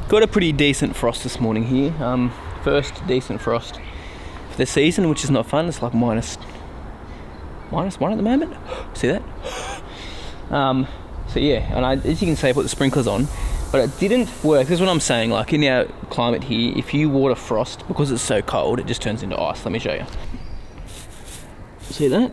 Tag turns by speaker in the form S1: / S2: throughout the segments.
S1: got a pretty decent frost this morning here. First decent frost for the season, which is not fun. It's like minus one at the moment. See that? So yeah, and as you can see, I put the sprinklers on, but it didn't work. This is what I'm saying, like in our climate here, if you water frost, because it's so cold, it just turns into ice. Let me show you. See that?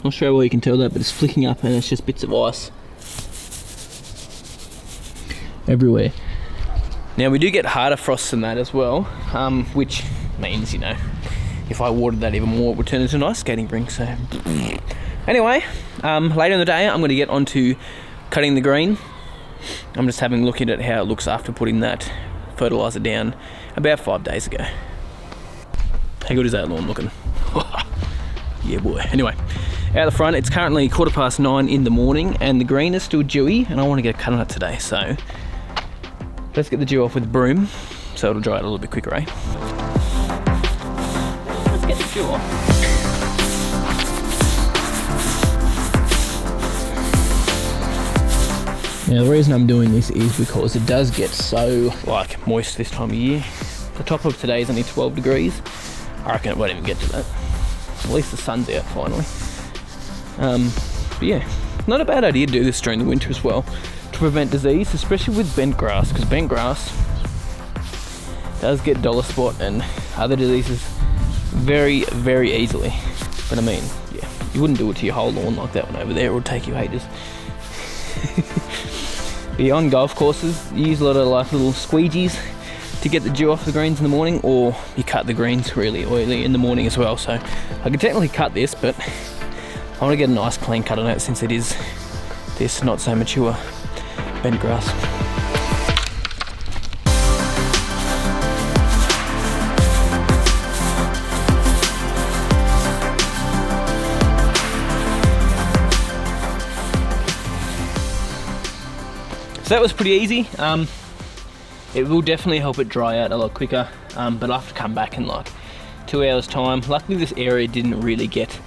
S1: Not sure where you can tell that, but it's flicking up and it's just bits of ice everywhere. Now we do get harder frosts than that as well, which means, you know, if I watered that even more, it would turn into an ice skating rink. So anyway, later in the day, I'm going to get onto cutting the green. I'm just having a look at how it looks after putting that fertilizer down about 5 days ago. How good is that lawn looking? Yeah, boy. Anyway, out the front, it's currently 9:15 in the morning, and the green is still dewy, and I want to get a cut on it today. So let's get the dew off with the broom, so it'll dry out a little bit quicker, eh? Let's get the dew off. Now the reason I'm doing this is because it does get so moist this time of year. The top of today is only 12 degrees. I reckon it won't even get to that. At least the sun's out finally. But yeah, not a bad idea to do this during the winter as well, to prevent disease, especially with bent grass, because bent grass does get dollar spot and other diseases very, very easily. But I mean, yeah, you wouldn't do it to your whole lawn like that one over there, it would take you ages. But yeah, on golf courses, you use a lot of like little squeegees to get the dew off the greens in the morning, or you cut the greens really oily in the morning as well. So I could technically cut this, but I want to get a nice clean cut on it since it is this not so mature bent grass. So that was pretty easy. It will definitely help it dry out a lot quicker, but I'll have to come back in like 2 hours time. Luckily this area didn't really get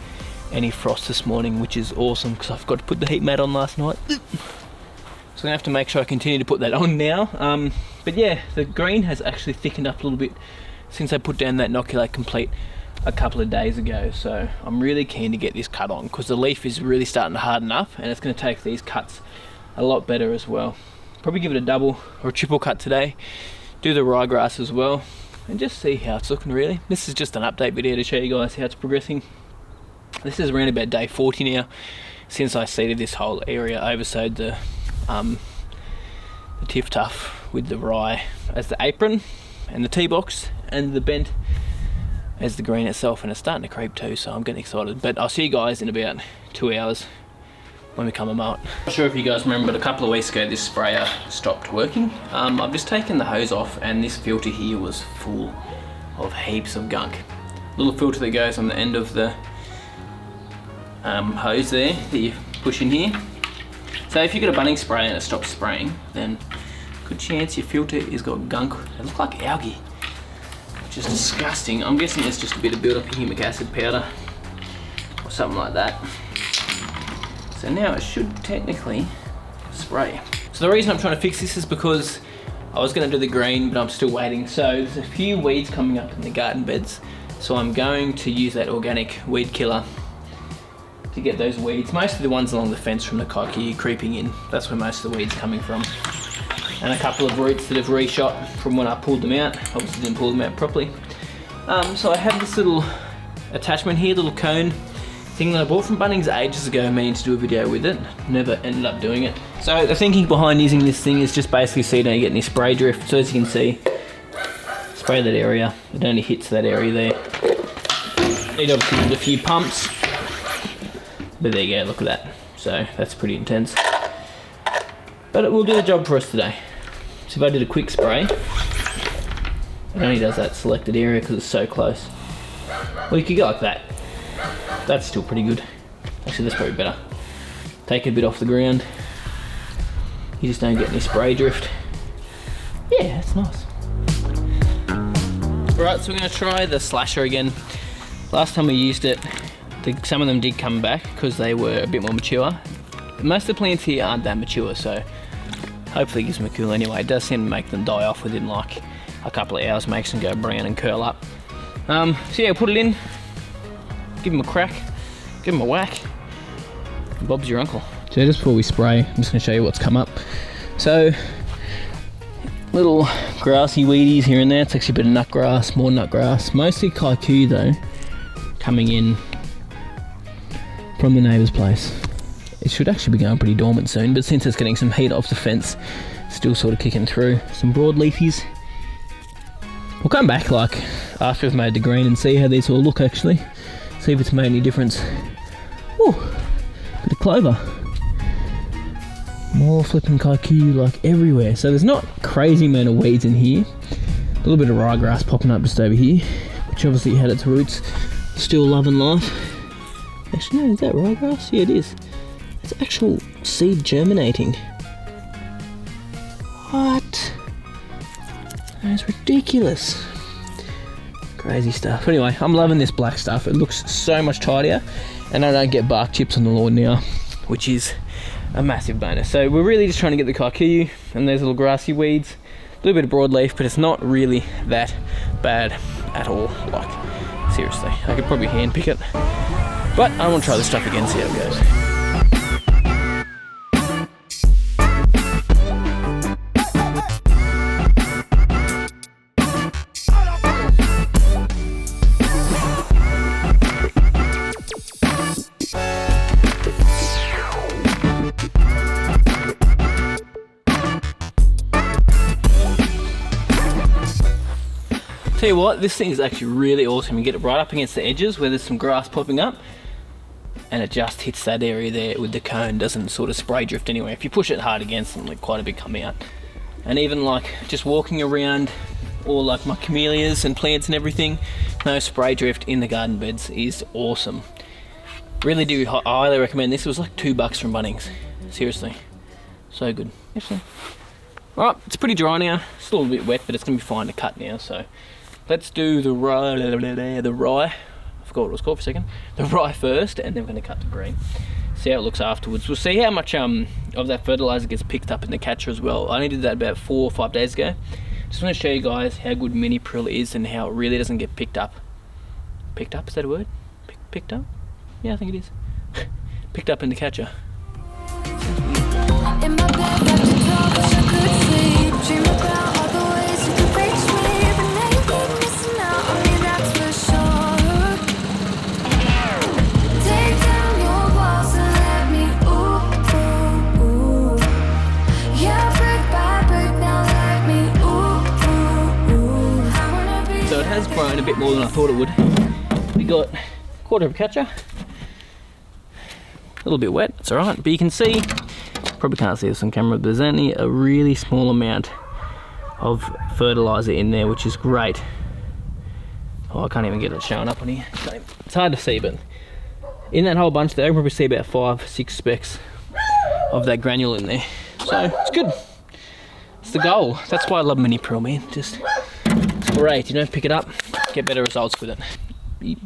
S1: any frost this morning, which is awesome because I forgot to put the heat mat on last night. So I'm gonna have to make sure I continue to put that on now. But yeah, the green has actually thickened up a little bit since I put down that Inoculate Complete a couple of days ago. So I'm really keen to get this cut on because the leaf is really starting to harden up, and it's gonna take these cuts a lot better as well. Probably give it a double or a triple cut today, do the ryegrass as well, and just see how it's looking really. This is just an update video to show you guys how it's progressing. This is around about day 40 now since I seeded this whole area, oversowed the Tiff Tuff with the rye as the apron and the tee box, and the bent as the green itself, and it's starting to creep too, so I'm getting excited. But I'll see you guys in about 2 hours when we come a mulch. Not sure if you guys remember, but a couple of weeks ago this sprayer stopped working. I've just taken the hose off, and this filter here was full of heaps of gunk. Little filter that goes on the end of the hose there that you push in here. So if you've got a Bunnings spray and it stops spraying, then good chance your filter has got gunk. They look like algae, which is disgusting. I'm guessing it's just a bit of build up of humic acid powder or something like that. So now it should technically spray. So the reason I'm trying to fix this is because I was going to do the green, but I'm still waiting. So there's a few weeds coming up in the garden beds, so I'm going to use that organic weed killer to get those weeds. Most of the ones along the fence from the cocky creeping in, that's where most of the weeds coming from. And a couple of roots that have reshot from when I pulled them out. Obviously didn't pull them out properly. So I have this little attachment here, little cone thing that I bought from Bunnings ages ago, meaning to do a video with it. Never ended up doing it. So the thinking behind using this thing is just basically so you don't get any spray drift. So as you can see, spray that area, it only hits that area there. Need obviously a few pumps, but there you go, look at that. So that's pretty intense. But it will do the job for us today. So if I did a quick spray, it only does that selected area because it's so close. Well, you could go like that. That's still pretty good. Actually, that's probably better. Take a bit off the ground. You just don't get any spray drift. Yeah, that's nice. Alright, so we're going to try the slasher again. Last time we used it, some of them did come back because they were a bit more mature. But most of the plants here aren't that mature, so Hopefully it gives them a cool anyway. It does seem to make them die off within like a couple of hours, makes them go brown and curl up. So yeah, put it in, give them a crack, give them a whack. Bob's your uncle. So just before we spray, I'm just going to show you what's come up. So little grassy weedies here and there. It's actually a bit of nut grass, more nut grass. Mostly kaiku though, coming in from the neighbour's place. It should actually be going pretty dormant soon, but since it's getting some heat off the fence, still sort of kicking through. Some broadleafies. We'll come back like after we've made the green and see how these all look actually. See if it's made any difference. Ooh, bit of clover. More flipping kaiku like everywhere. So there's not crazy amount of weeds in here. A little bit of ryegrass popping up just over here, which obviously had its roots. Still loving life. Actually no, is that ryegrass? Yeah, it is. It's actual seed germinating. What? That's ridiculous. Crazy stuff. Anyway, I'm loving this black stuff. It looks so much tidier, and I don't get bark chips on the lawn now, which is a massive bonus. So we're really just trying to get the kaiku and those little grassy weeds, a little bit of broadleaf, but it's not really that bad at all. Like, seriously, I could probably hand pick it, but I want to try this stuff again, see how it goes. Tell you what, this thing is actually really awesome. You get it right up against the edges where there's some grass popping up, and it just hits that area there with the cone, doesn't sort of spray drift anywhere. If you push it hard against them, like quite a bit come out. And even like just walking around all like my camellias and plants and everything, no spray drift in the garden beds is awesome. Really do highly recommend this. It was like $2 from Bunnings. Seriously, so good. Alright, it's pretty dry now. Still a little bit wet, but it's gonna be fine to cut now. So let's do the rye. I forgot what it was called for a second. The rye first, and then we're gonna cut the green. See how it looks afterwards. We'll see how much of that fertilizer gets picked up in the catcher as well. I only did that about 4 or 5 days ago. Just want to show you guys how good mini prill is and how it really doesn't get picked up. Picked up, is that a word? Picked up? Yeah, I think it is. Picked up in the catcher. In my bed, got to talk, wish I could sleep. Dream about all the ways you could reach me, but now you keep missing out on me, that's for sure. Take down your walls and let me ooh, ooh, ooh. Yeah, brick by brick, now let me ooh, ooh, ooh. I wanna be. So it has grown a bit more than I thought it would. We got a quarter of a catcher. A little bit wet, it's alright, but you can see, probably can't see this on camera, but there's only a really small amount of fertilizer in there, which is great. Oh, I can't even get it showing up on here. It's hard to see, but in that whole bunch there, I can probably see about 5-6 specks of that granule in there. So it's good. It's the goal. That's why I love mini prill, man. Just, it's great, you know, pick it up, get better results with it.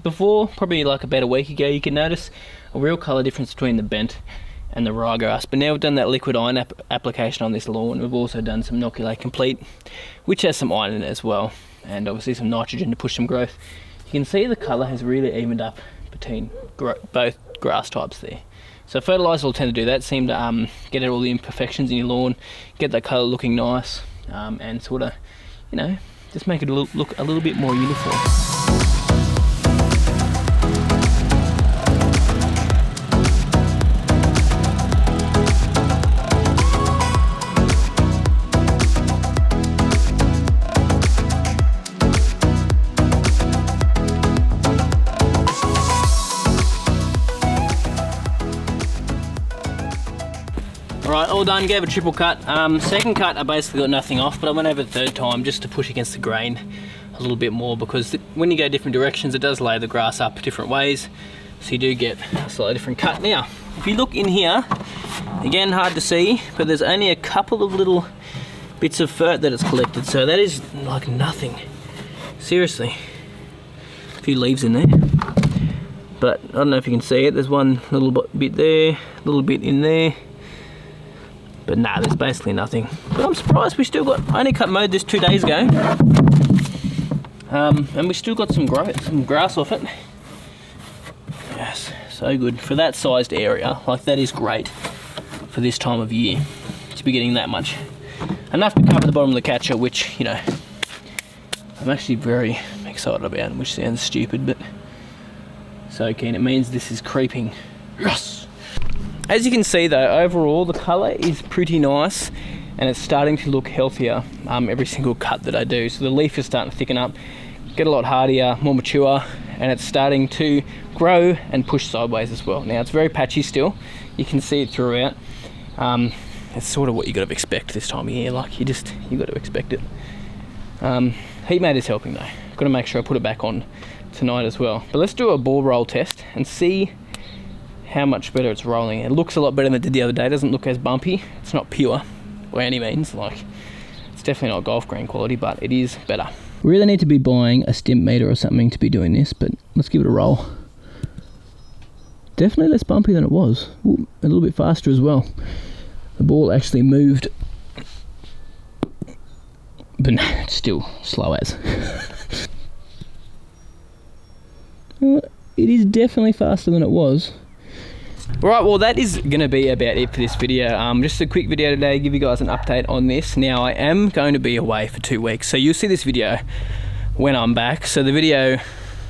S1: Before, probably like about a week ago, you can notice a real colour difference between the bent and the ryegrass, but now we've done that liquid iron application on this lawn. We've also done some Inoculate Complete, which has some iron in it as well, and obviously some nitrogen to push some growth. You can see the colour has really evened up between both grass types there. So fertiliser will tend to do that, seem to get out all the imperfections in your lawn, get that colour looking nice, and sort of, you know, just make it look a little bit more uniform. Alright, all done, gave a triple cut. Second cut I basically got nothing off, but I went over the third time just to push against the grain a little bit more, because when you go different directions it does lay the grass up different ways, so you do get a slightly different cut. Now, if you look in here, again hard to see, but there's only a couple of little bits of fert that it's collected, so that is like nothing. Seriously. A few leaves in there. But I don't know if you can see it, there's one little bit there, a little bit in there. But nah, there's basically nothing. But I'm surprised we still got, I only cut mowed this 2 days ago. And we still got some growth, some grass off it. Yes, so good. For that sized area, like that is great for this time of year to be getting that much. Enough to cover the bottom of the catcher, which, you know, I'm actually very excited about, which sounds stupid, but so keen. It means this is creeping. Yes! As you can see though, overall the colour is pretty nice and it's starting to look healthier every single cut that I do. So the leaf is starting to thicken up, get a lot hardier, more mature, and it's starting to grow and push sideways as well. Now it's very patchy still, you can see it throughout. It's sort of what you got to expect this time of year, like you got to expect it. Heat Mate is helping though. Got to make sure I put it back on tonight as well. But let's do a ball roll test and see how much better it's rolling. It looks a lot better than it did the other day. It doesn't look as bumpy. It's not pure by any means. Like, it's definitely not golf green quality, but it is better. We really need to be buying a stimp meter or something to be doing this, but let's give it a roll. Definitely less bumpy than it was. Ooh, a little bit faster as well. The ball actually moved, but no, it's still slow as. It is definitely faster than it was. Right, well that is going to be about it for this video. Just a quick video today, give you guys an update on this. Now I am going to be away for 2 weeks, so you'll see this video when I'm back. So the video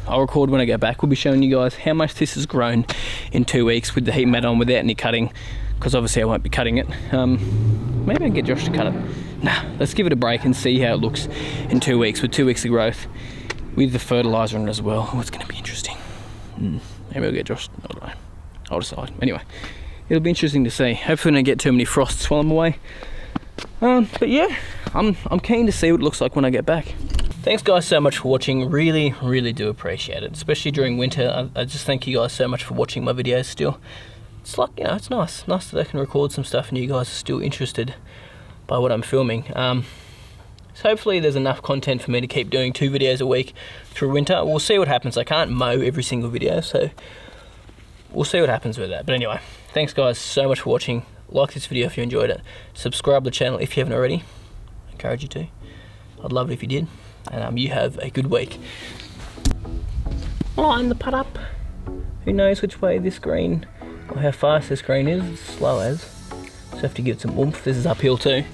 S1: I'll record when I get back will be showing you guys how much this has grown in 2 weeks with the Heat Mate on without any cutting, because obviously I won't be cutting it. Maybe I can get Josh to cut it. Nah, let's give it a break and see how it looks in 2 weeks with 2 weeks of growth with the fertilizer in it as well. Oh, it's going to be interesting. Maybe I'll get Josh, I don't know. I'll decide. Anyway, it'll be interesting to see. Hopefully I don't get too many frosts while I'm away. But yeah, I'm keen to see what it looks like when I get back. Thanks guys so much for watching. Really, really do appreciate it, especially during winter. I just thank you guys so much for watching my videos still. It's like, you know, it's nice that I can record some stuff and you guys are still interested by what I'm filming. So hopefully there's enough content for me to keep doing 2 videos a week through winter. We'll see what happens. I can't mow every single video, so we'll see what happens with that. But anyway, thanks guys so much for watching. Like this video if you enjoyed it. Subscribe to the channel if you haven't already. I encourage you to. I'd love it if you did. And you have a good week. Line the putt up. Who knows which way this green, or how fast this green is. It's slow as. So I have to give it some oomph. This is uphill too.